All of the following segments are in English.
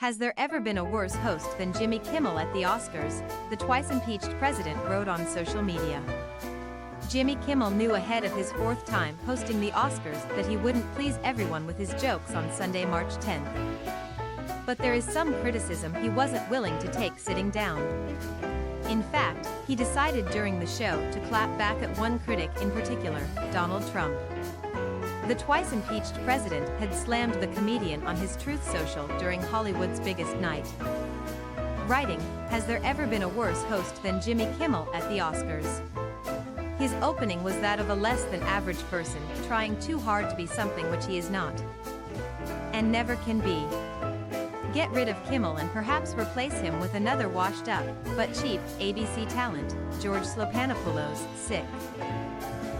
Has there ever been a worse host than Jimmy Kimmel at the Oscars? The twice-impeached president wrote on social media. Jimmy Kimmel knew ahead of his fourth time hosting the Oscars that he wouldn't please everyone with his jokes on Sunday, March 10th. But there is some criticism he wasn't willing to take sitting down. In fact, he decided during the show to clap back at one critic in particular, Donald Trump. The twice-impeached president had slammed the comedian on his Truth Social during Hollywood's biggest night. Writing, "Has there ever been a worse host than Jimmy Kimmel at the Oscars?" His opening was that of a less-than-average person trying too hard to be something which he is not. And never can be. Get rid of Kimmel and perhaps replace him with another washed-up, but cheap, ABC talent, George Slopanopoulos, sick.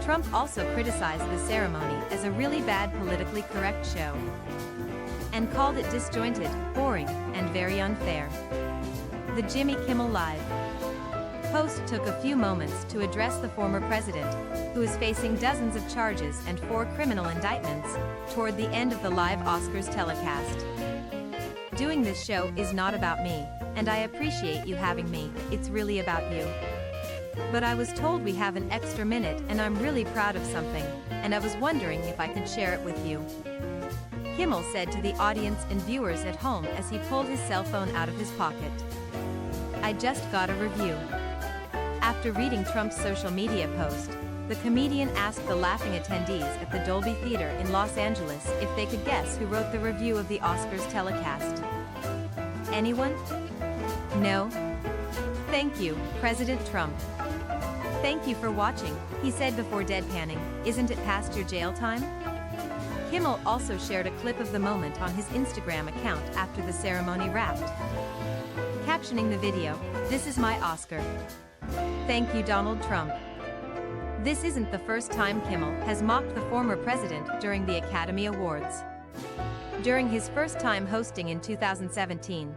Trump also criticized the ceremony as a really bad politically correct show and called it disjointed, boring, and very unfair. The Jimmy Kimmel Live host took a few moments to address the former president, who is facing dozens of charges and 4 criminal indictments, toward the end of the live Oscars telecast. "Doing this show is not about me, and I appreciate you having me, it's really about you. But I was told we have an extra minute and I'm really proud of something, and I was wondering if I could share it with you," Kimmel said to the audience and viewers at home as he pulled his cell phone out of his pocket. "I just got a review." After reading Trump's social media post, the comedian asked the laughing attendees at the Dolby Theater in Los Angeles if they could guess who wrote the review of the Oscars telecast. Anyone? No? "Thank you, President Trump. Thank you for watching," he said before deadpanning, "Isn't it past your jail time?" Kimmel also shared a clip of the moment on his Instagram account after the ceremony wrapped, captioning the video, "This is my Oscar. Thank you, Donald Trump." This isn't the first time Kimmel has mocked the former president during the Academy Awards. During his first time hosting in 2017,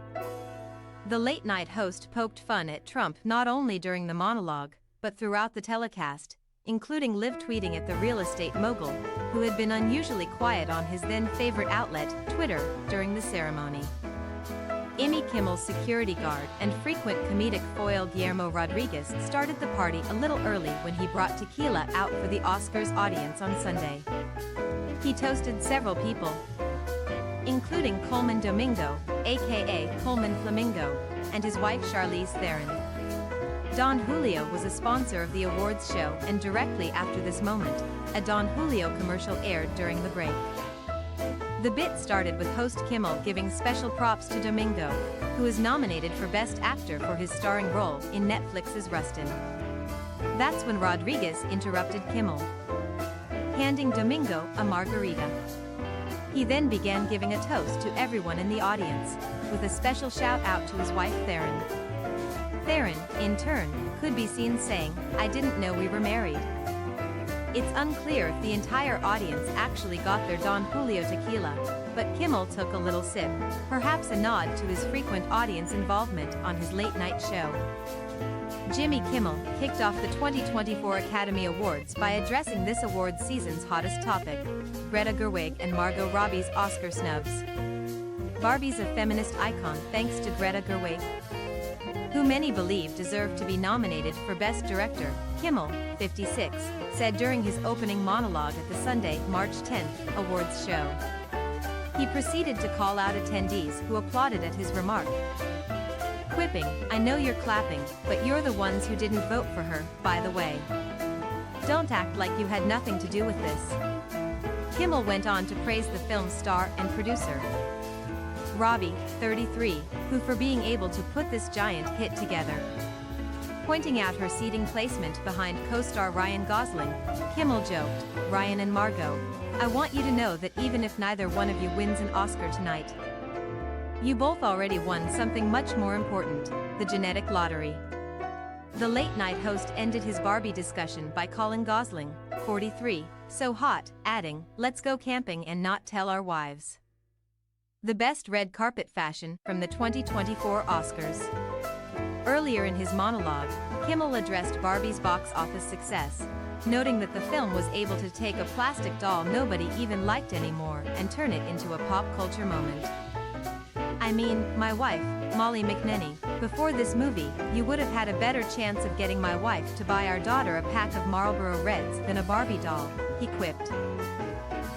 the late-night host poked fun at Trump not only during the monologue, but throughout the telecast, including live tweeting at the real estate mogul, who had been unusually quiet on his then-favorite outlet, Twitter, during the ceremony. Jimmy Kimmel's security guard and frequent comedic foil Guillermo Rodriguez started the party a little early when he brought tequila out for the Oscars audience on Sunday. He toasted several people, including Coleman Domingo, aka Coleman Flamingo, and his wife Charlize Theron. Don Julio was a sponsor of the awards show, and directly after this moment, a Don Julio commercial aired during the break. The bit started with host Kimmel giving special props to Domingo, who is nominated for Best Actor for his starring role in Netflix's Rustin. That's when Rodriguez interrupted Kimmel, handing Domingo a margarita. He then began giving a toast to everyone in the audience, with a special shout-out to his wife Theron. Theron, in turn, could be seen saying, "I didn't know we were married." It's unclear if the entire audience actually got their Don Julio tequila, but Kimmel took a little sip, perhaps a nod to his frequent audience involvement on his late-night show. Jimmy Kimmel kicked off the 2024 Academy Awards by addressing this awards season's hottest topic, Greta Gerwig and Margot Robbie's Oscar snubs. Barbie's a feminist icon thanks to Greta Gerwig, who many believe deserved to be nominated for Best Director, Kimmel, 56, said during his opening monologue at the Sunday, March 10th, awards show. He proceeded to call out attendees who applauded at his remark, quipping, "I know you're clapping, but you're the ones who didn't vote for her, by the way. Don't act like you had nothing to do with this." Kimmel went on to praise the film's star and producer, Robbie, 33, who for being able to put this giant hit together. Pointing out her seating placement behind co-star Ryan Gosling, Kimmel joked, "Ryan and Margot, I want you to know that even if neither one of you wins an Oscar tonight, you both already won something much more important, the genetic lottery." The late-night host ended his Barbie discussion by calling Gosling, 43, so hot, adding, "Let's go camping and not tell our wives." The best red carpet fashion from the 2024 Oscars. Earlier in his monologue, Kimmel addressed Barbie's box office success, noting that the film was able to take a plastic doll nobody even liked anymore and turn it into a pop culture moment. I mean, my wife, Molly McNenny. Before this movie, you would have had a better chance of getting my wife to buy our daughter a pack of Marlboro Reds than a Barbie doll, he quipped.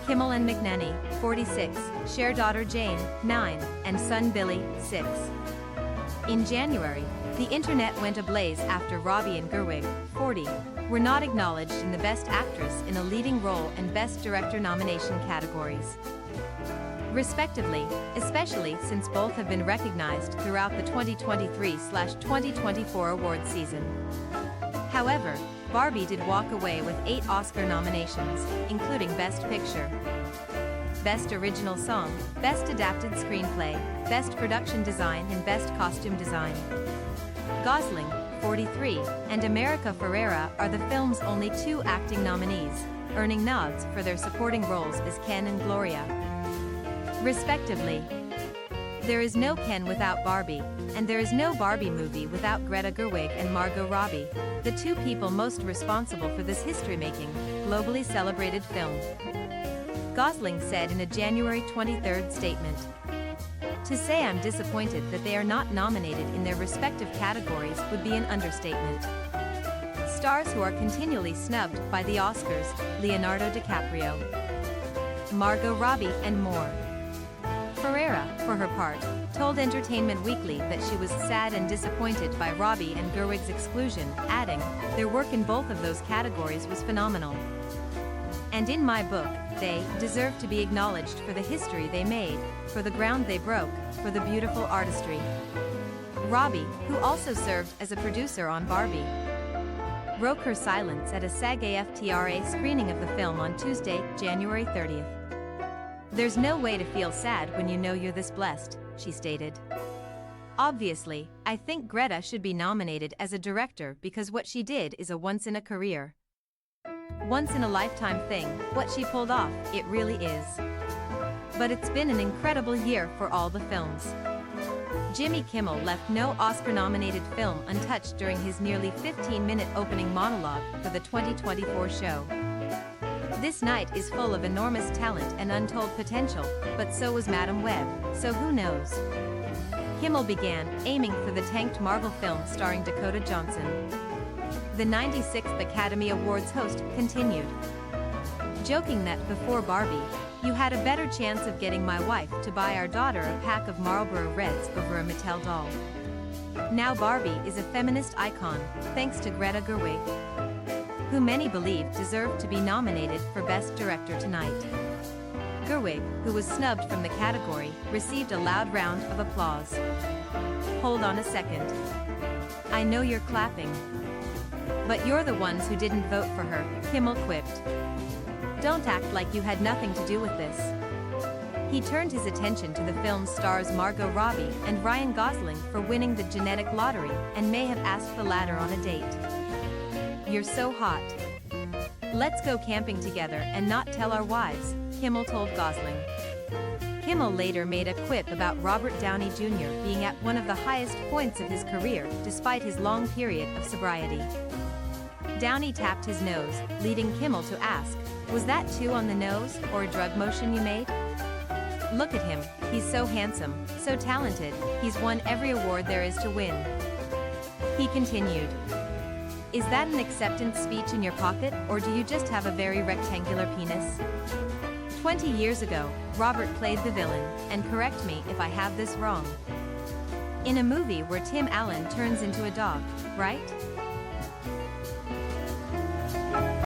Kimmel and McNenny, 46, share daughter Jane, 9, and son Billy, 6. In January, the internet went ablaze after Robbie and Gerwig, 40, were not acknowledged in the Best Actress in a Leading Role and Best Director nomination categories, respectively, especially since both have been recognized throughout the 2023/2024 awards season. However, Barbie did walk away with 8 Oscar nominations, including Best Picture, Best Original Song, Best Adapted Screenplay, Best Production Design and Best Costume Design. Gosling, 43, and America Ferrera are the film's only 2 acting nominees, earning nods for their supporting roles as Ken and Gloria, respectively. There is no Ken without Barbie, and there is no Barbie movie without Greta Gerwig and Margot Robbie, the 2 people most responsible for this history-making, globally celebrated film. Gosling said in a January 23 statement, "To say I'm disappointed that they are not nominated in their respective categories would be an understatement." Stars who are continually snubbed by the Oscars, Leonardo DiCaprio, Margot Robbie and more. Ferrera, for her part, told Entertainment Weekly that she was sad and disappointed by Robbie and Gerwig's exclusion, adding, "Their work in both of those categories was phenomenal. And in my book, they deserve to be acknowledged for the history they made, for the ground they broke, for the beautiful artistry." Robbie, who also served as a producer on Barbie, broke her silence at a SAG-AFTRA screening of the film on Tuesday, January 30th. "There's no way to feel sad when you know you're this blessed," she stated. "Obviously, I think Greta should be nominated as a director because what she did is a once-in-a-career, once-in-a-lifetime thing. What she pulled off, it really is. But it's been an incredible year for all the films." Jimmy Kimmel left no Oscar-nominated film untouched during his nearly 15-minute opening monologue for the 2024 show. "This night is full of enormous talent and untold potential, but so was Madam Web, so who knows?" Kimmel began, aiming for the tanked Marvel film starring Dakota Johnson. The 96th Academy Awards host continued, joking that before Barbie, "You had a better chance of getting my wife to buy our daughter a pack of Marlboro Reds over a Mattel doll. Now Barbie is a feminist icon, thanks to Greta Gerwig, who many believe deserved to be nominated for Best Director tonight." Gerwig, who was snubbed from the category, received a loud round of applause. "Hold on a second. I know you're clapping. But you're the ones who didn't vote for her," Kimmel quipped. "Don't act like you had nothing to do with this." He turned his attention to the film's stars Margot Robbie and Ryan Gosling for winning the genetic lottery and may have asked the latter on a date. "You're so hot. Let's go camping together and not tell our wives," Kimmel told Gosling. Kimmel later made a quip about Robert Downey Jr. being at one of the highest points of his career despite his long period of sobriety. Downey tapped his nose, leading Kimmel to ask, "Was that 2 on the nose, or a drug motion you made? Look at him, he's so handsome, so talented, he's won every award there is to win." He continued, "Is that an acceptance speech in your pocket, or do you just have a very rectangular penis?" 20 years ago, Robert played the villain, and correct me if I have this wrong, in a movie where Tim Allen turns into a dog, right?